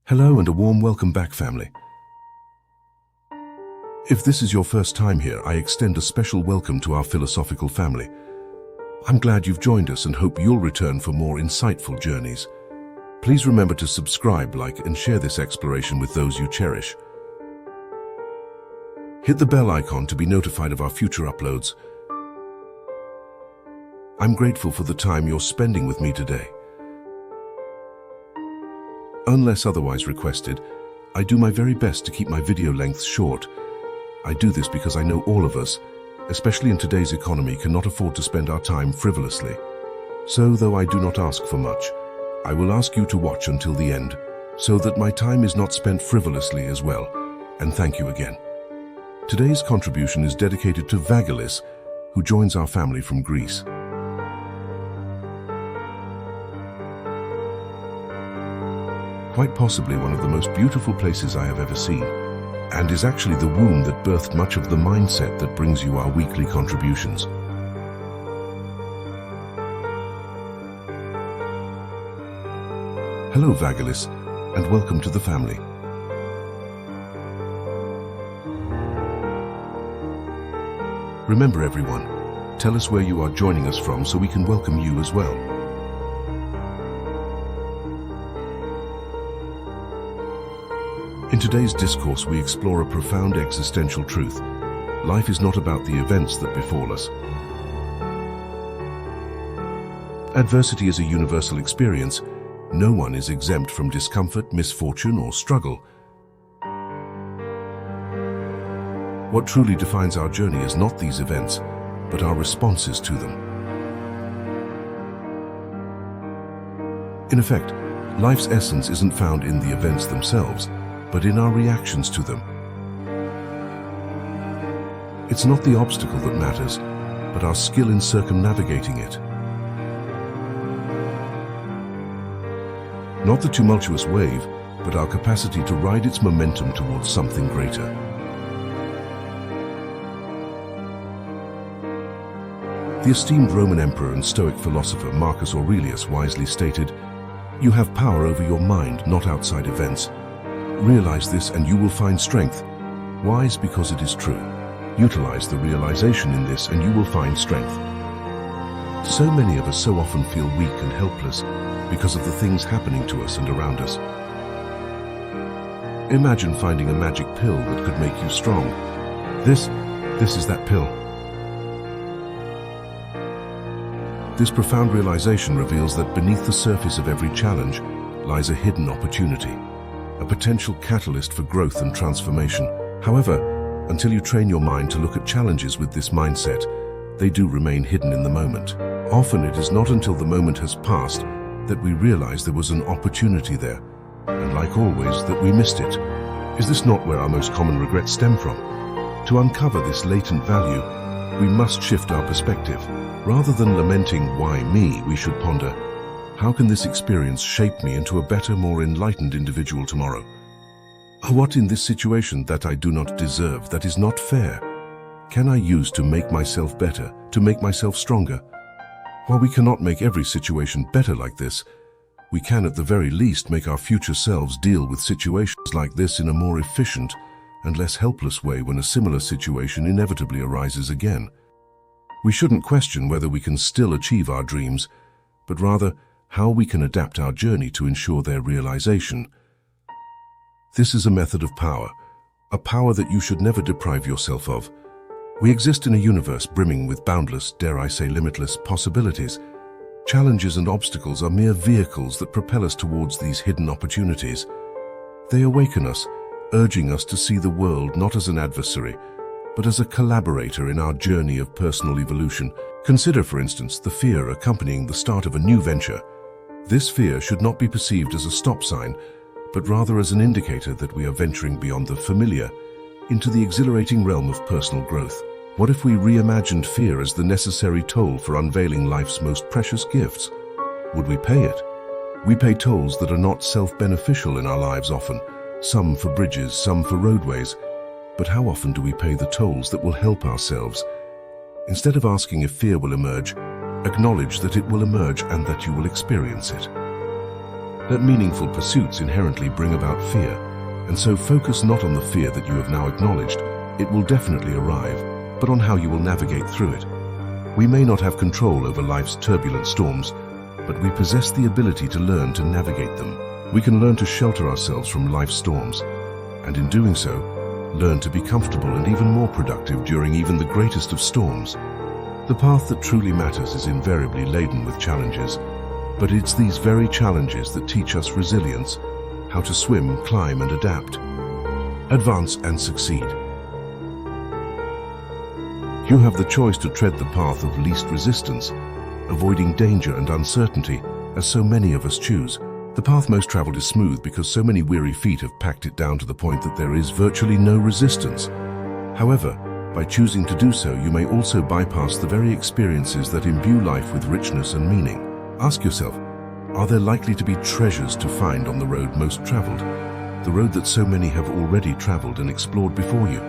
Hello and a warm welcome back, family. If this is your first time here, I extend a special welcome to our philosophical family. I'm glad you've joined us and hope you'll return for more insightful journeys. Please remember to subscribe, like, and share this exploration with those you cherish. Hit the bell icon to be notified of our future uploads. I'm grateful for the time you're spending with me today. Unless otherwise requested, I do my very best to keep my video lengths short. I do this because I know all of us, especially in today's economy, cannot afford to spend our time frivolously. So, though I do not ask for much, I will ask you to watch until the end, so that my time is not spent frivolously as well, and thank you again. Today's contribution is dedicated to Faceless, who joins our family from Greece. Quite possibly one of the most beautiful places I have ever seen, and is actually the womb that birthed much of the mindset that brings you our weekly contributions. Hello, Faceless, and welcome to the family. Remember, everyone, tell us where you are joining us from so we can welcome you as well. In today's discourse, we explore a profound existential truth. Life is not about the events that befall us. Adversity is a universal experience. No one is exempt from discomfort, misfortune, or struggle. What truly defines our journey is not these events, but our responses to them. In effect, life's essence isn't found in the events themselves, but in our reactions to them. It's not the obstacle that matters, but our skill in circumnavigating it. Not the tumultuous wave, but our capacity to ride its momentum towards something greater. The esteemed Roman emperor and Stoic philosopher Marcus Aurelius wisely stated, "You have power over your mind, not outside events. Realize this and you will find strength." Wise because it is true. Utilize the realization in this and you will find strength. So many of us so often feel weak and helpless because of the things happening to us and around us. Imagine finding a magic pill that could make you strong. This is that pill. This profound realization reveals that beneath the surface of every challenge lies a hidden opportunity, a potential catalyst for growth and transformation. However, until you train your mind to look at challenges with this mindset, they do remain hidden in the moment. Often it is not until the moment has passed that we realize there was an opportunity there, and like always, that we missed it. Is this not where our most common regrets stem from? To uncover this latent value, we must shift our perspective. Rather than lamenting, "Why me?" we should ponder, how can this experience shape me into a better, more enlightened individual tomorrow? What in this situation that I do not deserve, that is not fair, can I use to make myself better, to make myself stronger? While we cannot make every situation better like this, we can at the very least make our future selves deal with situations like this in a more efficient and less helpless way when a similar situation inevitably arises again. We shouldn't question whether we can still achieve our dreams, but rather how we can adapt our journey to ensure their realization. This is a method of power, a power that you should never deprive yourself of. We exist in a universe brimming with boundless, dare I say limitless, possibilities. Challenges and obstacles are mere vehicles that propel us towards these hidden opportunities. They awaken us, urging us to see the world not as an adversary, but as a collaborator in our journey of personal evolution. Consider, for instance, the fear accompanying the start of a new venture. This fear should not be perceived as a stop sign, but rather as an indicator that we are venturing beyond the familiar into the exhilarating realm of personal growth. What if we reimagined fear as the necessary toll for unveiling life's most precious gifts? Would we pay it? We pay tolls that are not self-beneficial in our lives often, some for bridges, some for roadways. But how often do we pay the tolls that will help ourselves? Instead of asking if fear will emerge, acknowledge that it will emerge and that you will experience it. that meaningful pursuits inherently bring about fear, and so focus not on the fear that you have now acknowledged, it will definitely arrive, but on how you will navigate through it. We may not have control over life's turbulent storms, but we possess the ability to learn to navigate them. We can learn to shelter ourselves from life's storms, and in doing so, learn to be comfortable and even more productive during even the greatest of storms. The path that truly matters is invariably laden with challenges, but it's these very challenges that teach us resilience, how to swim, climb, and adapt, advance and succeed. You have the choice to tread the path of least resistance, avoiding danger and uncertainty, as so many of us choose. The path most traveled is smooth because so many weary feet have packed it down to the point that there is virtually no resistance. However, by choosing to do so, you may also bypass the very experiences that imbue life with richness and meaning. Ask yourself, are there likely to be treasures to find on the road most traveled? The road that so many have already traveled and explored before you?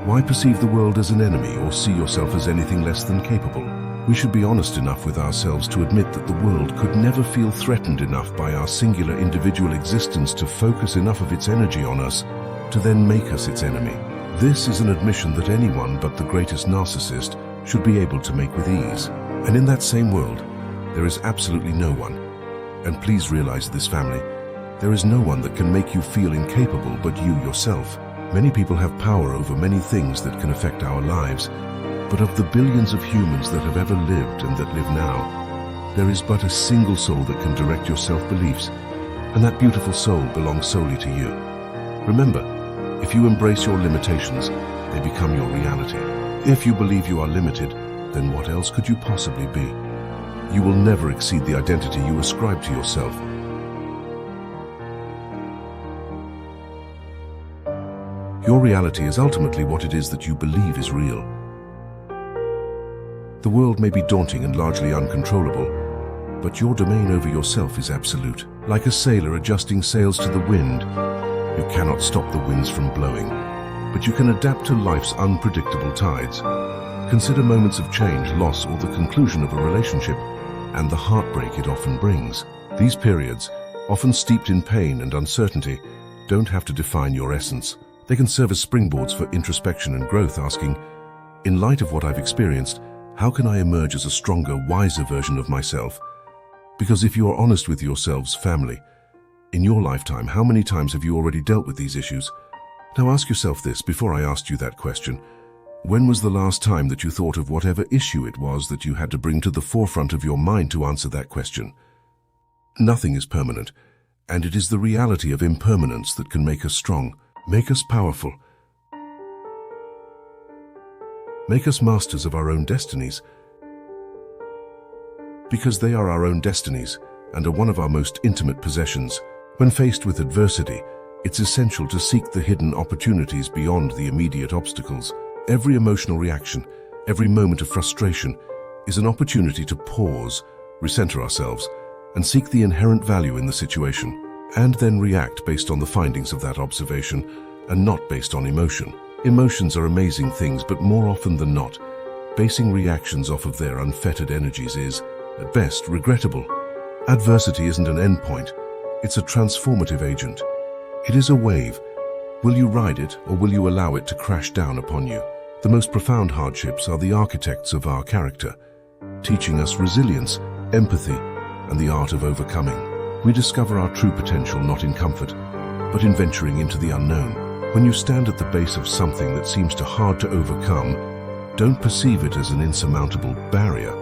Why perceive the world as an enemy or see yourself as anything less than capable? We should be honest enough with ourselves to admit that the world could never feel threatened enough by our singular individual existence to focus enough of its energy on us to then make us its enemy. This is an admission that anyone but the greatest narcissist should be able to make with ease. And in that same world, there is absolutely no one, and please realize this, family, there is no one that can make you feel incapable but you yourself. Many people have power over many things that can affect our lives, but of the billions of humans that have ever lived and that live now, there is but a single soul that can direct your self-beliefs, and that beautiful soul belongs solely to you. Remember, if you embrace your limitations, they become your reality. If you believe you are limited, then what else could you possibly be? You will never exceed the identity you ascribe to yourself. Your reality is ultimately what it is that you believe is real. The world may be daunting and largely uncontrollable, but your domain over yourself is absolute. Like a sailor adjusting sails to the wind, you cannot stop the winds from blowing, but you can adapt to life's unpredictable tides. Consider moments of change, loss, or the conclusion of a relationship, and the heartbreak it often brings. These periods, often steeped in pain and uncertainty, don't have to define your essence. They can serve as springboards for introspection and growth, asking, in light of what I've experienced, how can I emerge as a stronger, wiser version of myself? Because if you are honest with yourselves, family, in your lifetime, how many times have you already dealt with these issues? Now ask yourself this before I asked you that question. When was the last time that you thought of whatever issue it was that you had to bring to the forefront of your mind to answer that question? Nothing is permanent, and it is the reality of impermanence that can make us strong, make us powerful, make us masters of our own destinies. Because they are our own destinies and are one of our most intimate possessions. When faced with adversity, it's essential to seek the hidden opportunities beyond the immediate obstacles. Every emotional reaction, every moment of frustration is an opportunity to pause, recenter ourselves, and seek the inherent value in the situation, and then react based on the findings of that observation and not based on emotion. Emotions are amazing things, but more often than not, basing reactions off of their unfettered energies is, at best, regrettable. Adversity isn't an endpoint, it's a transformative agent. It is a wave. Will you ride it, or will you allow it to crash down upon you? The most profound hardships are the architects of our character, teaching us resilience, empathy, and the art of overcoming. We discover our true potential not in comfort, but in venturing into the unknown. When you stand at the base of something that seems too hard to overcome, don't perceive it as an insurmountable barrier,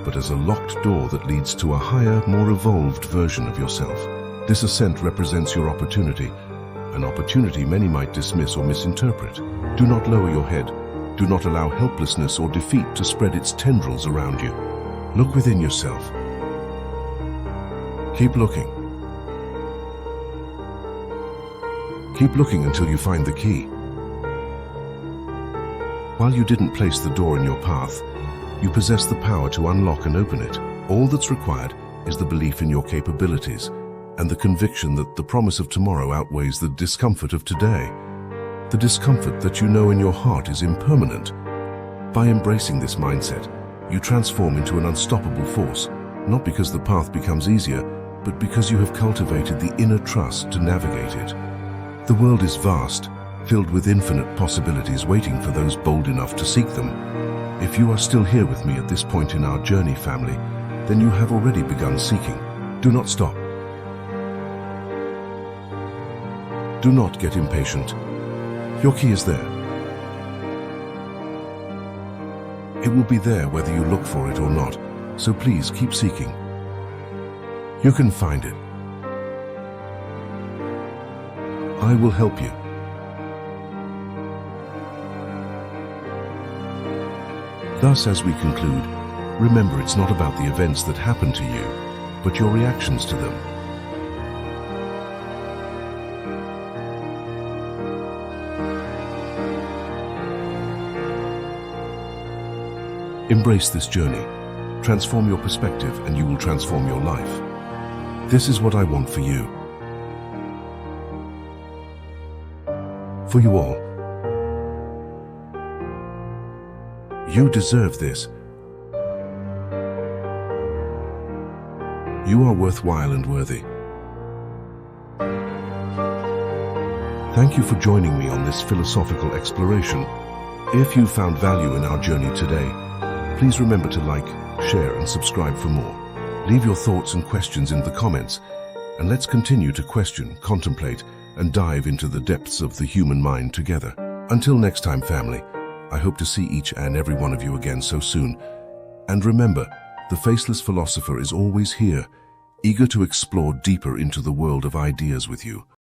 but as a locked door that leads to a higher, more evolved version of yourself. This ascent represents your opportunity, an opportunity many might dismiss or misinterpret. Do not lower your head. Do not allow helplessness or defeat to spread its tendrils around you. Look within yourself. Keep looking. Keep looking until you find the key. While you didn't place the door in your path, you possess the power to unlock and open it. All that's required is the belief in your capabilities and the conviction that the promise of tomorrow outweighs the discomfort of today. The discomfort that you know in your heart is impermanent. By embracing this mindset, you transform into an unstoppable force, not because the path becomes easier, but because you have cultivated the inner trust to navigate it. The world is vast, filled with infinite possibilities waiting for those bold enough to seek them. If you are still here with me at this point in our journey, family, then you have already begun seeking. Do not stop. Do not get impatient. Your key is there. It will be there whether you look for it or not, so please keep seeking. You can find it. I will help you. Thus, as we conclude, remember it's not about the events that happen to you, but your reactions to them. Embrace this journey. Transform your perspective and you will transform your life. This is what I want for you. For you all. You deserve this. You are worthwhile and worthy. Thank you for joining me on this philosophical exploration. If you found value in our journey today, please remember to like, share, and subscribe for more. Leave your thoughts and questions in the comments, and let's continue to question, contemplate, and dive into the depths of the human mind together. Until next time, family, I hope to see each and every one of you again so soon. And remember, the Faceless Philosopher is always here, eager to explore deeper into the world of ideas with you.